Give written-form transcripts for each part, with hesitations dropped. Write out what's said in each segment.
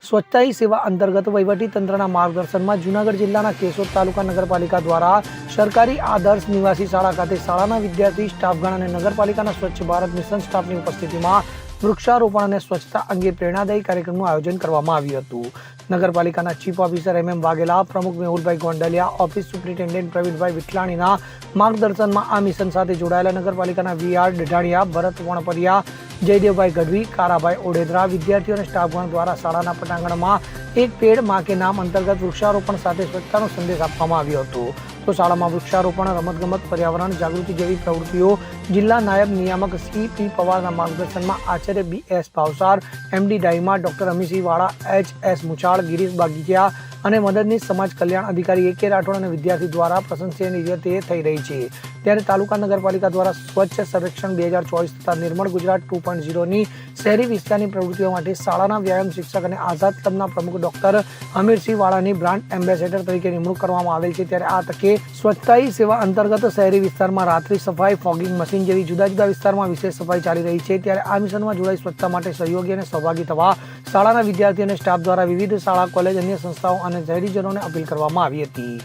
સ્વચ્છતા હી સેવા અંતર્ગત વહીવટી તંત્રના માર્ગદર્શનમાં જૂનાગઢ જિલ્લાના કેશોદ તાલુકા નગરપાલિકા દ્વારા સરકારી આદર્શ નિવાસી શાળા ખાતે શાળાના વિદ્યાર્થી સ્ટાફગણ અને નગરપાલિકાના સ્વચ્છ ભારત મિશન સ્ટાફની ઉપસ્થિતિમાં વૃક્ષારોપણ અને સ્વચ્છતા અંગે પ્રેરણાદાયી કાર્યક્રમનું આયોજન કરવામાં આવ્યું હતું. નગરપાલિકાના ચીફ ઓફિસર MM વાઘેલા, પ્રમુખ મેહુલભાઈ ગોંડલિયા, ઓફિસ સુપ્રિન્ટેન્ડન્ટ પ્રવીણભાઈ વિઠલાણીના માર્ગદર્શનમાં આ મિશન સાથે જોડાયેલા નગરપાલિકાના VR ડઢાણિયા, ભરત વણપરિયા, જયદેવભાઈ ગઢવી, કારાભાઈ ઓડેદરા વિદ્યાર્થીઓ અને સ્ટાફગણ દ્વારા શાળાના પટાંગણમાં એક પેડ માં કે નામ અંતર્ગત વૃક્ષારોપણ સાથે સ્વચ્છતાનો સંદેશ આપવામાં આવ્યો હતો. તો શાળામાં વૃક્ષારોપણ, રમતગમત, પર્યાવરણ જાગૃતિ જેવી પ્રવૃત્તિઓ જિલ્લા નાયબ નિયામક CP પવારના માર્ગદર્શનમાં Acharya BS Bhavsar, MD ડાઈમા, doctor અમીસિંહ વાળા, HS મુછાળ, ગિરીશ બાગીચિયા અને મદદનીશ સમાજ કલ્યાણ અધિકારી AK રાઠોડ અને વિદ્યાર્થી દ્વારા પ્રશંસનીય રીતે થઈ રહી છે. ત્યારે તાલુકા નગરપાલિકા દ્વારા સ્વચ્છ સર્વેક્ષણ 2024 તથા નિર્મળ ગુજરાત 2.0ની શહેરી વિસ્તારની પ્રવૃત્તિઓ માટે શાળાના વ્યાયામ શિક્ષક અને આઝાદ ક્લબના પ્રમુખ ડોક્ટર અમીરસિંહ વાળાની બ્રાન્ડ એમ્બેસેડર તરીકે નિમણૂક કરવામાં આવેલ છે. ત્યારે આ તકે સ્વચ્છતા હી સેવા અંતર્ગત શહેરી વિસ્તારમાં રાત્રિ સફાઈ, ફોગિંગ મશીન જેવી જુદા જુદા વિસ્તારમાં વિશેષ સફાઈ ચાલી રહી છે. ત્યારે આ મિશનમાં જોડાઈ સ્વચ્છતા માટે સહયોગી અને સહભાગી થવા શાળાના વિદ્યાર્થીઓ અને સ્ટાફ દ્વારા વિવિધ શાળા, કોલેજ, અન્ય સંસ્થાઓ અને શહેરીજનોને અપીલ કરવામાં આવી હતી.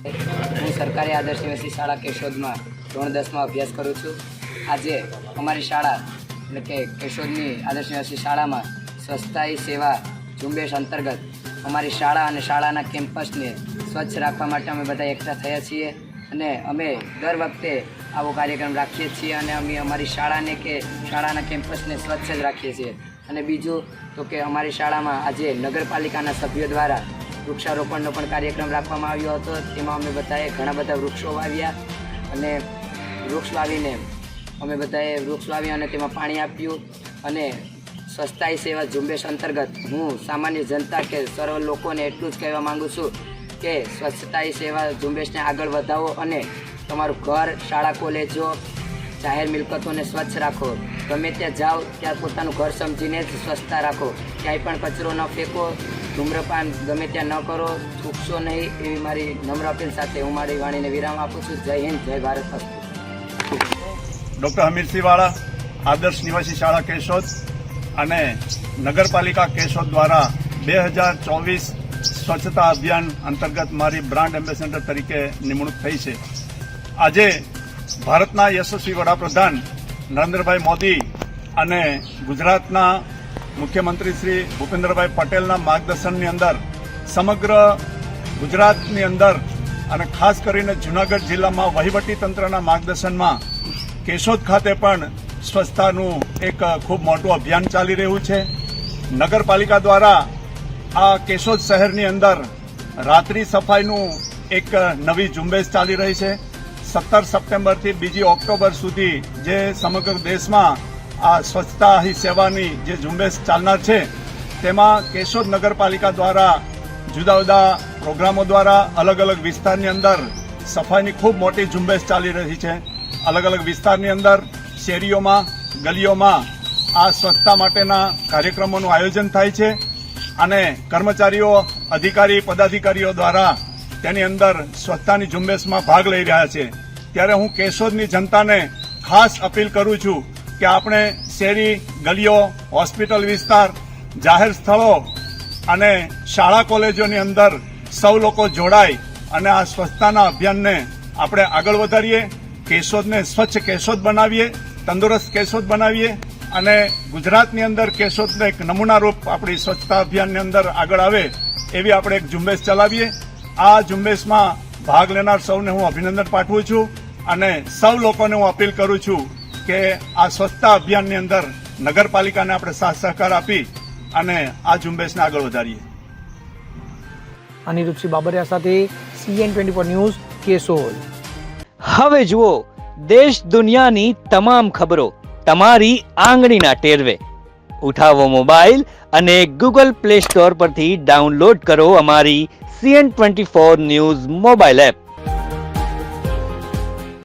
હું સરકારી આદર્શ નિવાસી શાળા કેશોદમાં ધોરણ 10માં અભ્યાસ કરું છું. આજે અમારી શાળા એટલે કે કેશોદની આદર્શ નિવાસી શાળામાં સ્વચ્છતા હી સેવા ઝુંબેશ અંતર્ગત અમારી શાળા અને શાળાના કેમ્પસને સ્વચ્છ રાખવા માટે અમે બધા એકઠા થયા છીએ અને અમે દર વખતે આવો કાર્યક્રમ રાખીએ છીએ અને અમે અમારી શાળાને કે શાળાના કેમ્પસને સ્વચ્છ જ રાખીએ છીએ. અને બીજું તો કે અમારી શાળામાં આજે નગરપાલિકાના સભ્યો દ્વારા વૃક્ષારોપણનો પણ કાર્યક્રમ રાખવામાં આવ્યો હતો. તેમાં અમે બધાએ ઘણા બધા વૃક્ષો વાવ્યા અને વૃક્ષ વાવીને અમે બધાએ વૃક્ષ વાવ્યા અને તેમાં પાણી આપ્યું. અને સ્વચ્છતા હી સેવા ઝુંબેશ અંતર્ગત હું સામાન્ય જનતા કે સર્વ લોકોને એટલું જ કહેવા માગું છું કે સ્વચ્છતા હી સેવા ઝુંબેશને આગળ વધાવો અને તમારું ઘર, શાળા, કોલેજો, જાહેર મિલકતોને સ્વચ્છ રાખો. ગમે ત્યાં જાઓ ત્યાં પોતાનું ઘર સમજીને જ સ્વચ્છતા રાખો. ક્યાંય પણ કચરો ન ફેંકો, ધૂમ્રપાન ગમે ત્યાં ન કરો, થૂકશો નહીં, એવી મારી નમ્ર અપીલ સાથે હું મારી વાણીને વિરામ આપું છું. જય હિન્દ, જય ભારત. ડૉક્ટર અમીરસિંહ વાળા, આદર્શ નિવાસી શાળા કેશોદ અને નગરપાલિકા કેશોદ દ્વારા 2024 સ્વચ્છતા અભિયાન અંતર્ગત મારી બ્રાન્ડ એમ્બેસેડર તરીકે નિમણૂક થઈ છે. આજે ભારતના યશસ્વી વડાપ્રધાન નરેન્દ્રભાઈ મોદી અને ગુજરાતના મુખ્યમંત્રી શ્રી ભૂપેન્દ્રભાઈ પટેલના માર્ગદર્શનની અંદર સમગ્ર ગુજરાતની અંદર અને ખાસ કરીને જૂનાગઢ જિલ્લામાં વહીવટી તંત્રના માર્ગદર્શનમાં કેશોદ ખાતે પણ સ્વચ્છતાનું એક ખૂબ મોટું અભિયાન ચાલી રહ્યું છે. નગરપાલિકા દ્વારા આ કેશોદ શહેરની અંદર રાત્રિ સફાઈનું એક નવી ઝુંબેશ ચાલી રહી છે. 17 સપ્ટેમ્બરથી 2 ઓક્ટોબર સુધી જે સમગ્ર દેશમાં આ સ્વચ્છતા હી સેવાની જે ઝુંબેશ ચાલનાર છે તેમાં કેશોદ નગરપાલિકા દ્વારા જુદા જુદા પ્રોગ્રામો દ્વારા અલગ અલગ વિસ્તારની અંદર સફાઈની ખૂબ મોટી ઝુંબેશ ચાલી રહી છે. અલગ અલગ વિસ્તારની અંદર શેરીઓમાં, ગલીઓમાં આ સ્વચ્છતા માટેના કાર્યક્રમોનું આયોજન થાય છે અને કર્મચારીઓ, અધિકારી, પદાધિકારીઓ દ્વારા તેની અંદર સ્વચ્છતાની ઝુંબેશમાં ભાગ લઈ રહ્યા છે. ત્યારે હું કેશોદની જનતાને ખાસ અપીલ કરું છું કે આપણે શેરી, ગલીઓ, હોસ્પિટલ વિસ્તાર, જાહેર સ્થળો અને શાળા કોલેજોની અંદર સૌ લોકો જોડાય અને આ સ્વચ્છતાના અભિયાનને આપણે આગળ વધારીએ. કેશોદને સ્વચ્છ કેશોદ બનાવીએ, તંદુરસ્ત કેશોદ બનાવીએ અને ગુજરાતની અંદર કેશોદને એક નમૂનારૂપ આપણી સ્વચ્છતા અભિયાનની અંદર આગળ આવે એવી આપણે એક ઝુંબેશ ચલાવીએ. આ ઝુંબેશમાં ભાગ લેનાર સૌને હું અભિનંદન પાઠવું છું અને સૌ લોકોને હું અપીલ કરું છું કે આ સ્વચ્છતા અભિયાનની અંદર નગરપાલિકાને આપણે સાથ સહકાર આપી અને આ ઝુંબેશને આગળ વધારીએ. અનિરુદ્ધસિંહ બાબરિયા સાથે CN24 ન્યૂઝ, કેશોદ. હવે જુઓ દેશ દુનિયાની તમામ ખબરો તમારી આંગળીના ટેરવે. ઉઠાવો મોબાઈલ અને Google Play Store પરથી ડાઉનલોડ કરો અમારી CN24 ન્યૂઝ મોબાઈલ એપ.